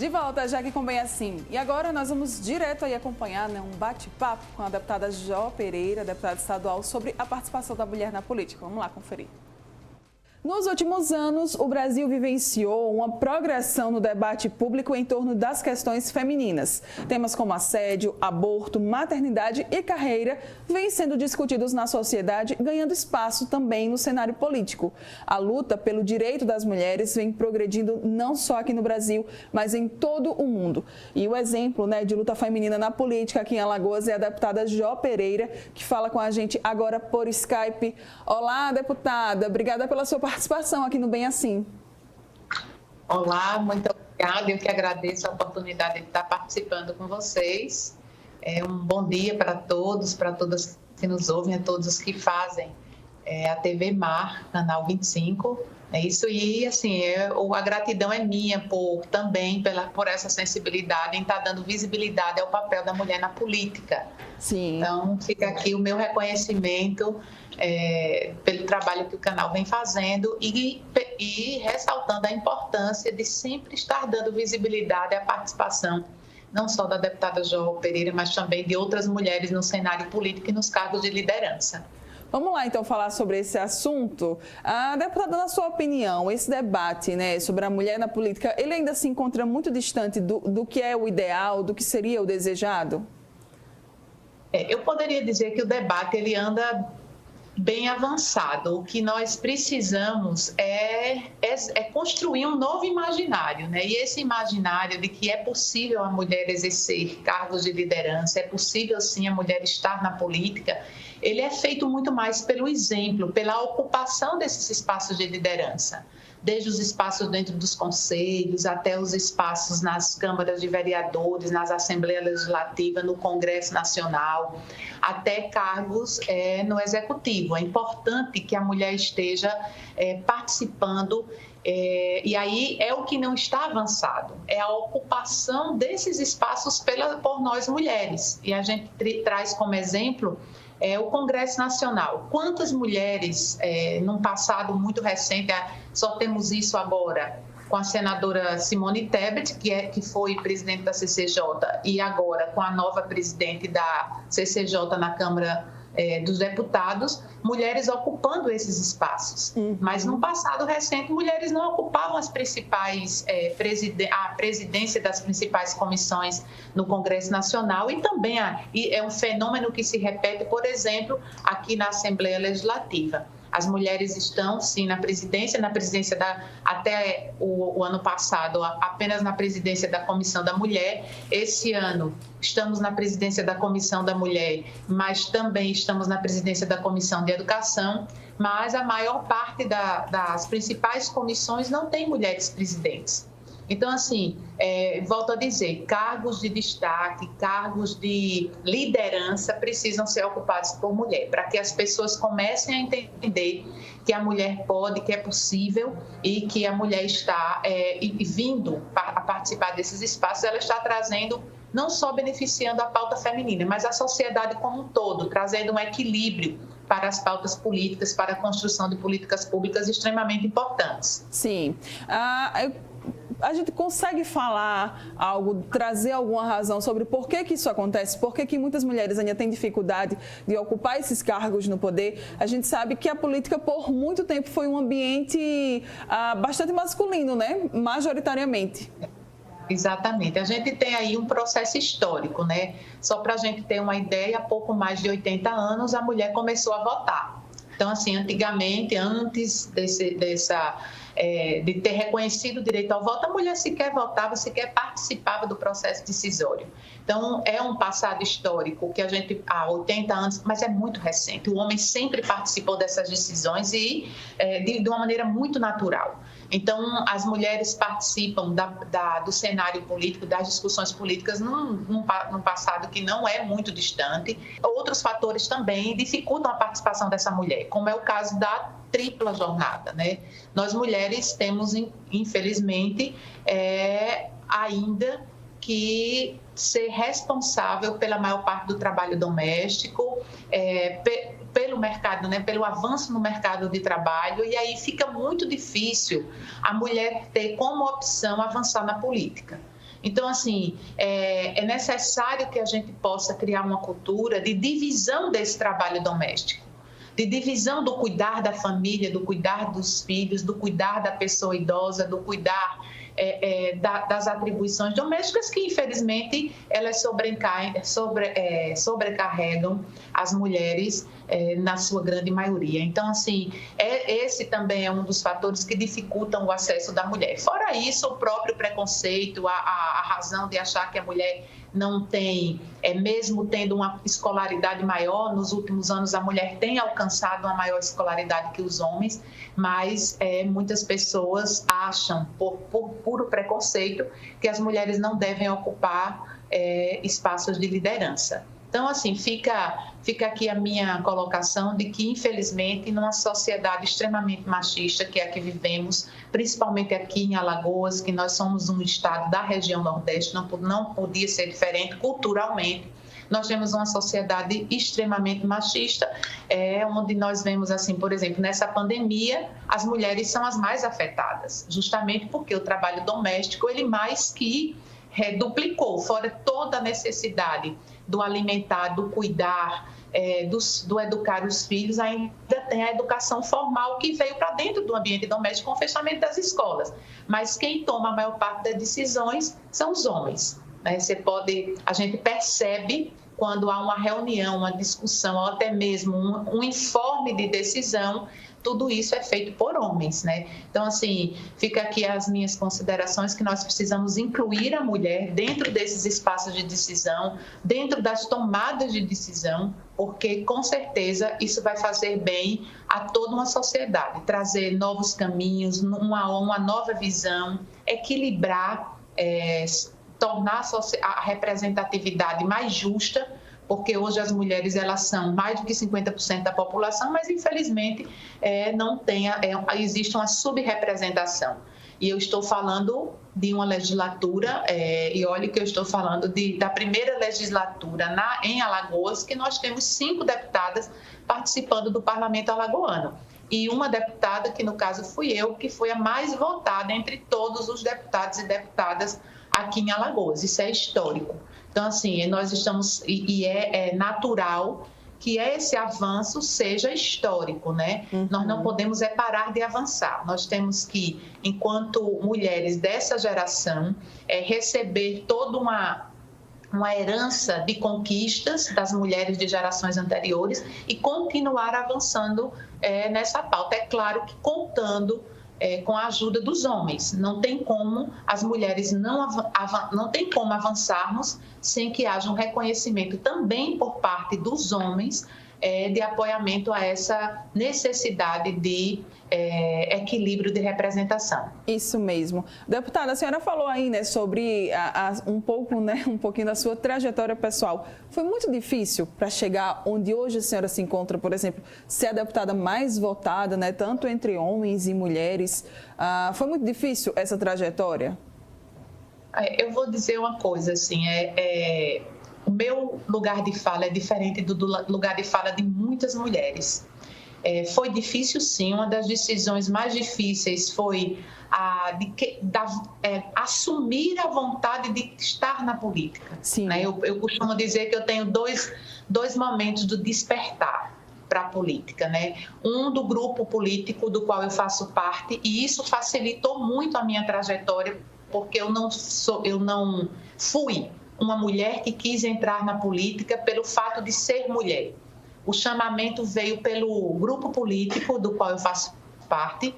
De volta, Jaque com Bem Assim. E agora nós vamos direto aí acompanhar um bate-papo com a deputada Jó Pereira, deputada estadual, sobre a participação da mulher na política. Vamos lá conferir. Nos últimos anos, o Brasil vivenciou uma progressão no debate público em torno das questões femininas. Temas como assédio, aborto, maternidade e carreira vêm sendo discutidos na sociedade, ganhando espaço também no cenário político. A luta pelo direito das mulheres vem progredindo não só aqui no Brasil, mas em todo o mundo. E o exemplo de luta feminina na política aqui em Alagoas é a deputada Jó Pereira, que fala com a gente agora por Skype. Olá, deputada, obrigada pela sua participação aqui no Bem Assim. Olá, muito obrigada. Eu que agradeço a oportunidade de estar participando com vocês. Um bom dia para todas que nos ouvem, a todos os que fazem a TV Mar, Canal 25. É isso, e assim, a gratidão é minha também por essa sensibilidade em estar dando visibilidade ao papel da mulher na política. Sim. Então, fica aqui o meu reconhecimento pelo trabalho que o canal vem fazendo e ressaltando a importância de sempre estar dando visibilidade à participação, não só da deputada Jó Pereira, mas também de outras mulheres no cenário político e nos cargos de liderança. Vamos lá, então, falar sobre esse assunto. Deputada, na sua opinião, esse debate sobre a mulher na política, ele ainda se encontra muito distante do que é o ideal, do que seria o desejado? Eu poderia dizer que o debate ele anda bem avançado. O que nós precisamos é construir um novo imaginário, E esse imaginário de que é possível a mulher exercer cargos de liderança, é possível sim a mulher estar na política, ele é feito muito mais pelo exemplo, pela ocupação desses espaços de liderança, desde os espaços dentro dos conselhos até os espaços nas câmaras de vereadores, nas Assembleias Legislativas, no Congresso Nacional, até cargos no Executivo. É importante que a mulher esteja participando, e aí é o que não está avançado, é a ocupação desses espaços por nós mulheres. E a gente traz como exemplo o Congresso Nacional. Quantas mulheres, num passado muito recente, só temos isso agora, com a senadora Simone Tebet, que foi presidente da CCJ, e agora com a nova presidente da CCJ na Câmara dos Deputados, mulheres ocupando esses espaços. Mas no passado recente, mulheres não ocupavam as principais, a presidência das principais comissões no Congresso Nacional e também é um fenômeno que se repete, por exemplo, aqui na Assembleia Legislativa. As mulheres estão, sim, na presidência até o ano passado, apenas na presidência da Comissão da Mulher. Esse ano, estamos na presidência da Comissão da Mulher, mas também estamos na presidência da Comissão de Educação, mas a maior parte das principais comissões não tem mulheres presidentes. Então, assim, volto a dizer, cargos de destaque, cargos de liderança precisam ser ocupados por mulher, para que as pessoas comecem a entender que a mulher pode, que é possível e que a mulher está vindo a participar desses espaços, ela está trazendo, não só beneficiando a pauta feminina, mas a sociedade como um todo, trazendo um equilíbrio para as pautas políticas, para a construção de políticas públicas extremamente importantes. Sim. A gente consegue falar algo, trazer alguma razão sobre por que isso acontece, por que muitas mulheres ainda têm dificuldade de ocupar esses cargos no poder? A gente sabe que a política, por muito tempo, foi um ambiente bastante masculino, majoritariamente. Exatamente. A gente tem aí um processo histórico, Só para a gente ter uma ideia, há pouco mais de 80 anos, a mulher começou a votar. Então, assim, antigamente, antes de ter reconhecido o direito ao voto, a mulher sequer votava, sequer participava do processo decisório. Então, é um passado histórico que a gente, há 80 anos, mas é muito recente. O homem sempre participou dessas decisões e de uma maneira muito natural. Então, as mulheres participam do cenário político, das discussões políticas num passado que não é muito distante. Outros fatores também dificultam a participação dessa mulher, como é o caso da tripla jornada, Nós mulheres temos, infelizmente, ainda que ser responsável pela maior parte do trabalho doméstico, pelo mercado, pelo avanço no mercado de trabalho, e aí fica muito difícil a mulher ter como opção avançar na política. Então, assim, é necessário que a gente possa criar uma cultura de divisão desse trabalho doméstico, de divisão do cuidar da família, do cuidar dos filhos, do cuidar da pessoa idosa, do cuidar das atribuições domésticas que, infelizmente, elas sobrecarregam as mulheres na sua grande maioria. Então, assim, esse também é um dos fatores que dificultam o acesso da mulher. Fora isso, o próprio preconceito, a razão de achar que a mulher não tem, mesmo tendo uma escolaridade maior, nos últimos anos a mulher tem alcançado uma maior escolaridade que os homens, mas muitas pessoas acham, por puro preconceito, que as mulheres não devem ocupar espaços de liderança. Então, assim, fica aqui a minha colocação de que, infelizmente, numa sociedade extremamente machista, que é a que vivemos, principalmente aqui em Alagoas, que nós somos um estado da região Nordeste, não podia ser diferente culturalmente. Nós temos uma sociedade extremamente machista, onde nós vemos, assim, por exemplo, nessa pandemia, as mulheres são as mais afetadas, justamente porque o trabalho doméstico, ele mais que duplicou, fora toda a necessidade do alimentar, do cuidar, do educar os filhos, ainda tem a educação formal que veio para dentro do ambiente doméstico com o fechamento das escolas. Mas quem toma a maior parte das decisões são os homens, né? A gente percebe quando há uma reunião, uma discussão, ou até mesmo um informe de decisão, tudo isso é feito por homens, né? Então, assim, fica aqui as minhas considerações que nós precisamos incluir a mulher dentro desses espaços de decisão, dentro das tomadas de decisão, porque, com certeza, isso vai fazer bem a toda uma sociedade, trazer novos caminhos, uma nova visão, equilibrar, tornar a representatividade mais justa, porque hoje as mulheres elas são mais do que 50% da população, mas infelizmente existe uma subrepresentação. E eu estou falando de uma legislatura, e olha que eu estou falando da primeira legislatura em Alagoas, que nós temos 5 deputadas participando do parlamento alagoano. E uma deputada, que no caso fui eu, que foi a mais votada entre todos os deputados e deputadas aqui em Alagoas. Isso é histórico. Então, assim, nós estamos, e é natural que esse avanço seja histórico, né? Uhum. Nós não podemos parar de avançar. Nós temos que, enquanto mulheres dessa geração, receber toda uma herança de conquistas das mulheres de gerações anteriores e continuar avançando nessa pauta. É claro que contando com a ajuda dos homens. Não tem como as mulheres não tem como avançarmos sem que haja um reconhecimento também por parte dos homens de apoiamento a essa necessidade de equilíbrio de representação. Isso mesmo. Deputada, a senhora falou aí, né, sobre um pouquinho da sua trajetória pessoal. Foi muito difícil para chegar onde hoje a senhora se encontra, por exemplo, ser a deputada mais votada, né, tanto entre homens e mulheres. Foi muito difícil essa trajetória? Eu vou dizer uma coisa, assim, o meu lugar de fala é diferente do lugar de fala de muitas mulheres. Foi difícil, sim. Uma das decisões mais difíceis foi assumir a vontade de estar na política. Sim. Né? Eu costumo dizer que eu tenho dois momentos do despertar para a política, né? Um do grupo político do qual eu faço parte, e isso facilitou muito a minha trajetória, porque eu não fui uma mulher que quis entrar na política pelo fato de ser mulher. O chamamento veio pelo grupo político do qual eu faço parte,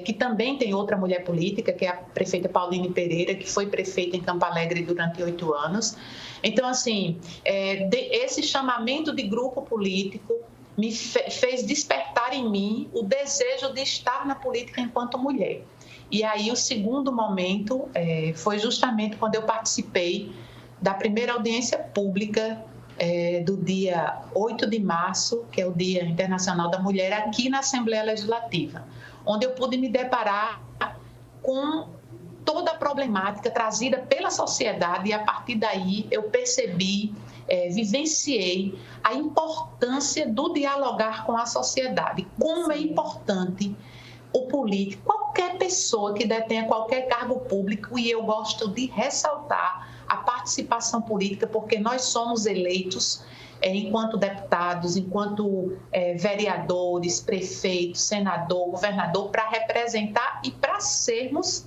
que também tem outra mulher política, que é a prefeita Pauline Pereira, que foi prefeita em Campo Alegre durante 8 anos. Então, assim, esse chamamento de grupo político me fez despertar em mim o desejo de estar na política enquanto mulher. E aí o segundo momento foi justamente quando eu participei da primeira audiência pública do dia 8 de março, que é o Dia Internacional da Mulher, aqui na Assembleia Legislativa, onde eu pude me deparar com toda a problemática trazida pela sociedade, e a partir daí eu percebi, vivenciei a importância do dialogar com a sociedade, como é importante o político, qualquer pessoa que detenha qualquer cargo público, e eu gosto de ressaltar a participação política, porque nós somos eleitos enquanto deputados, enquanto vereadores, prefeitos, senador, governador, para representar e para sermos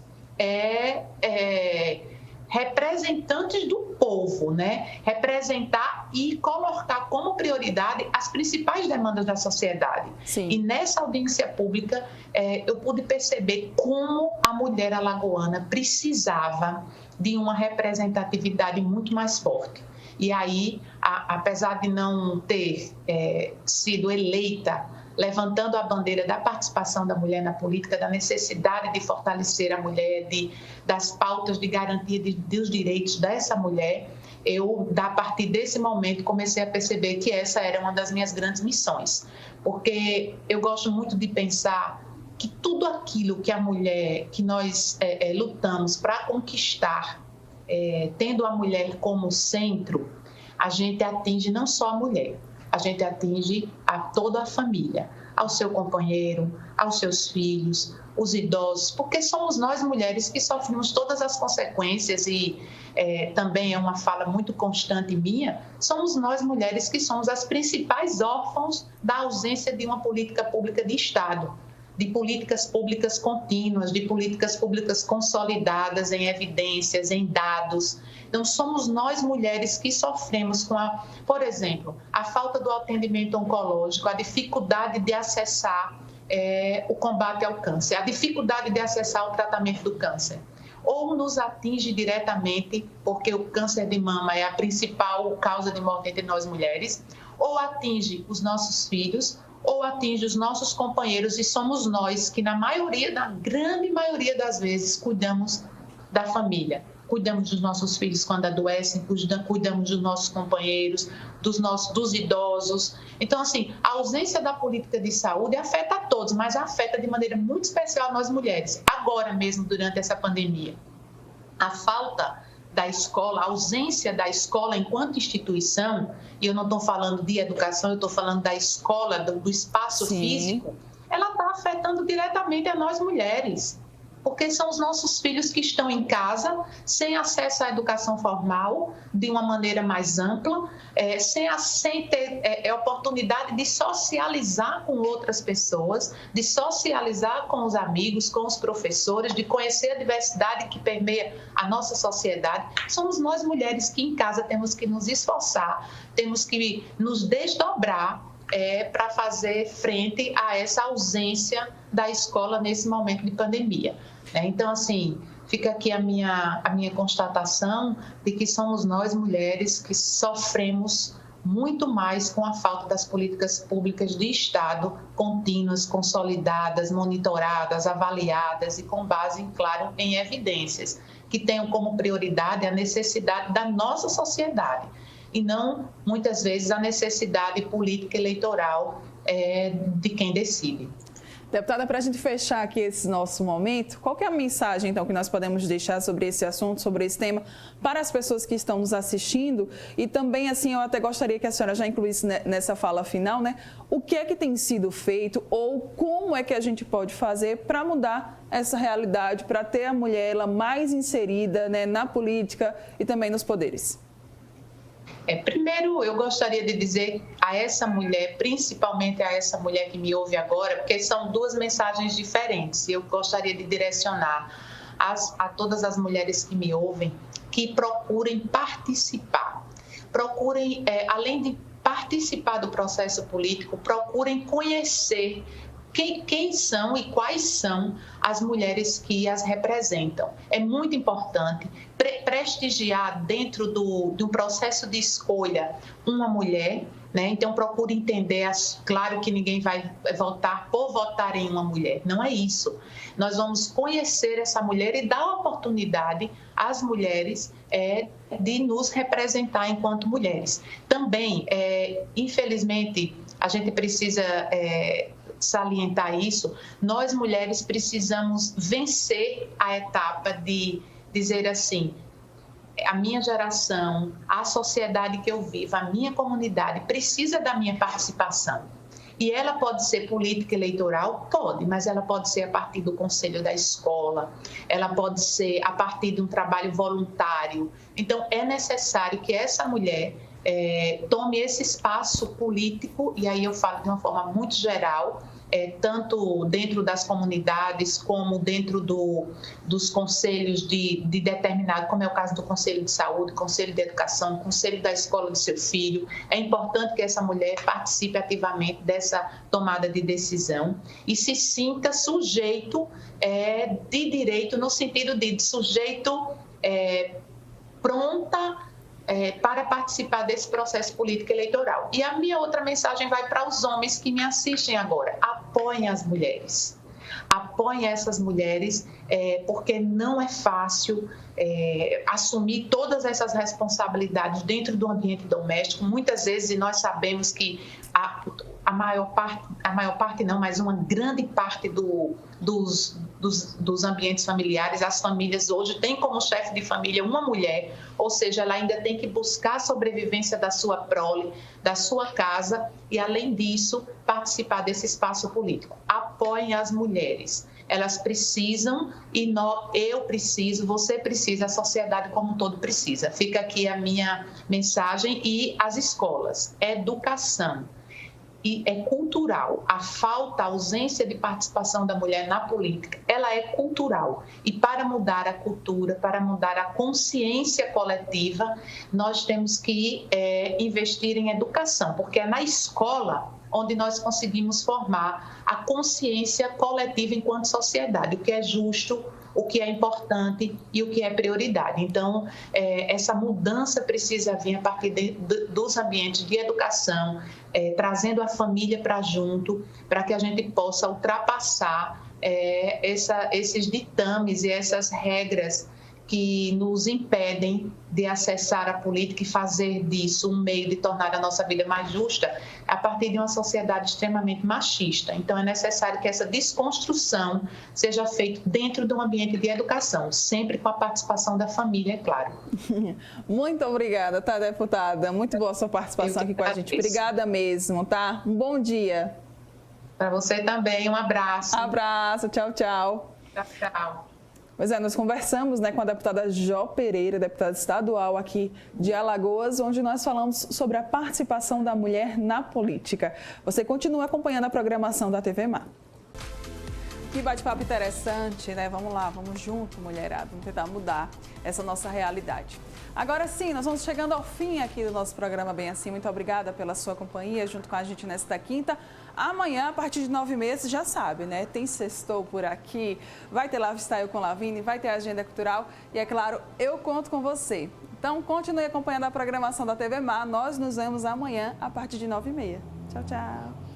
representantes do povo, né? Representar e colocar como prioridade as principais demandas da sociedade. Sim. E nessa audiência pública, eu pude perceber como a mulher alagoana precisava de uma representatividade muito mais forte. E aí, apesar de não ter sido eleita levantando a bandeira da participação da mulher na política, da necessidade de fortalecer a mulher, das pautas de garantia dos direitos dessa mulher, eu, a partir desse momento, comecei a perceber que essa era uma das minhas grandes missões. Porque eu gosto muito de pensar que tudo aquilo que a mulher, que nós lutamos para conquistar, tendo a mulher como centro, a gente atinge não só a mulher, a gente atinge a toda a família, ao seu companheiro, aos seus filhos, os idosos, porque somos nós mulheres que sofremos todas as consequências e também é uma fala muito constante minha, somos nós mulheres que somos as principais órfãos da ausência de uma política pública de Estado, de políticas públicas contínuas, de políticas públicas consolidadas em evidências, em dados. Então, somos nós mulheres que sofremos com por exemplo, a falta do atendimento oncológico, a dificuldade de acessar o combate ao câncer, a dificuldade de acessar o tratamento do câncer. Ou nos atinge diretamente, porque o câncer de mama é a principal causa de morte entre nós mulheres, ou atinge os nossos filhos, ou atinge os nossos companheiros, e somos nós que, na grande maioria das vezes, cuidamos da família. Cuidamos dos nossos filhos quando adoecem, cuidamos dos nossos companheiros, dos idosos. Então, assim, a ausência da política de saúde afeta a todos, mas afeta de maneira muito especial nós mulheres, agora mesmo, durante essa pandemia. A falta da escola, a ausência da escola enquanto instituição, e eu não estou falando de educação, eu estou falando da escola, do espaço Sim. físico, ela está afetando diretamente a nós mulheres, porque são os nossos filhos que estão em casa, sem acesso à educação formal, de uma maneira mais ampla, sem ter oportunidade de socializar com outras pessoas, de socializar com os amigos, com os professores, de conhecer a diversidade que permeia a nossa sociedade. Somos nós mulheres que em casa temos que nos esforçar, temos que nos desdobrar para fazer frente a essa ausência da escola nesse momento de pandemia. Então, assim, fica aqui a minha constatação de que somos nós, mulheres, que sofremos muito mais com a falta das políticas públicas de Estado contínuas, consolidadas, monitoradas, avaliadas e com base, claro, em evidências, que tenham como prioridade a necessidade da nossa sociedade e não, muitas vezes, a necessidade política eleitoral de quem decide. Deputada, para a gente fechar aqui esse nosso momento, qual que é a mensagem, então, que nós podemos deixar sobre esse assunto, sobre esse tema, para as pessoas que estão nos assistindo? E também, assim, eu até gostaria que a senhora já incluísse nessa fala final, né? O que é que tem sido feito ou como é que a gente pode fazer para mudar essa realidade, para ter a mulher ela mais inserida, né, na política e também nos poderes? Primeiro, eu gostaria de dizer a essa mulher, principalmente a essa mulher que me ouve agora, porque são duas mensagens diferentes. Eu gostaria de direcionar a todas as mulheres que me ouvem que procurem participar. Procurem, além de participar do processo político, procurem conhecer quem são e quais são as mulheres que as representam. É muito importante prestigiar dentro do processo de escolha uma mulher, né? Então procure entender, claro que ninguém vai votar por votar em uma mulher, não é isso. Nós vamos conhecer essa mulher e dar oportunidade às mulheres de nos representar enquanto mulheres. Também, infelizmente, a gente precisa salientar isso, nós mulheres precisamos vencer a etapa de dizer assim, a minha geração, a sociedade que eu vivo, a minha comunidade precisa da minha participação. E ela pode ser política eleitoral? Pode, mas ela pode ser a partir do conselho da escola, ela pode ser a partir de um trabalho voluntário. Então, é necessário que essa mulher tome esse espaço político, e aí eu falo de uma forma muito geral, tanto dentro das comunidades como dentro dos conselhos de determinado, como é o caso do Conselho de Saúde, Conselho de Educação, Conselho da Escola do seu filho. É importante que essa mulher participe ativamente dessa tomada de decisão e se sinta sujeito de direito, no sentido de sujeito pronta para participar desse processo político eleitoral. E a minha outra mensagem vai para os homens que me assistem agora. Apoiem as mulheres. Apoiem essas mulheres, porque não é fácil assumir todas essas responsabilidades dentro do ambiente doméstico. Muitas vezes, e nós sabemos que a maior parte não, mas uma grande parte dos ambientes familiares, as famílias hoje têm como chefe de família uma mulher, ou seja, ela ainda tem que buscar a sobrevivência da sua prole, da sua casa e, além disso, participar desse espaço político. Apoiem as mulheres. Elas precisam e eu preciso, você precisa, a sociedade como um todo precisa. Fica aqui a minha mensagem. E as escolas, educação. E é cultural. A falta, a ausência de participação da mulher na política, ela é cultural. E para mudar a cultura, para mudar a consciência coletiva, nós temos que investir em educação, porque é na escola onde nós conseguimos formar a consciência coletiva enquanto sociedade, o que é justo, o que é importante e o que é prioridade. Então, essa mudança precisa vir a partir dos ambientes de educação, trazendo a família para junto, para que a gente possa ultrapassar esses ditames e essas regras que nos impedem de acessar a política e fazer disso um meio de tornar a nossa vida mais justa a partir de uma sociedade extremamente machista. Então, é necessário que essa desconstrução seja feita dentro de um ambiente de educação, sempre com a participação da família, é claro. Muito obrigada, tá, deputada? Muito boa a sua participação aqui com a gente. Obrigada mesmo, tá? Um bom dia. Para você também, um abraço. Abraço, tchau, tchau. Tchau, tchau. Pois nós conversamos com a deputada Jó Pereira, deputada estadual aqui de Alagoas, onde nós falamos sobre a participação da mulher na política. Você continua acompanhando a programação da TV Mar. Que bate-papo interessante, né? Vamos lá, vamos junto, mulherada, vamos tentar mudar essa nossa realidade. Agora sim, nós vamos chegando ao fim aqui do nosso programa Bem Assim. Muito obrigada pela sua companhia junto com a gente nesta quinta. Amanhã, a partir de 9h30, já sabe, né? Tem Sextou por aqui, vai ter Lifestyle com Lavínia, vai ter Agenda Cultural e, é claro, eu conto com você. Então, continue acompanhando a programação da TV Mar. Nós nos vemos amanhã, a partir de 9h30. Tchau, tchau.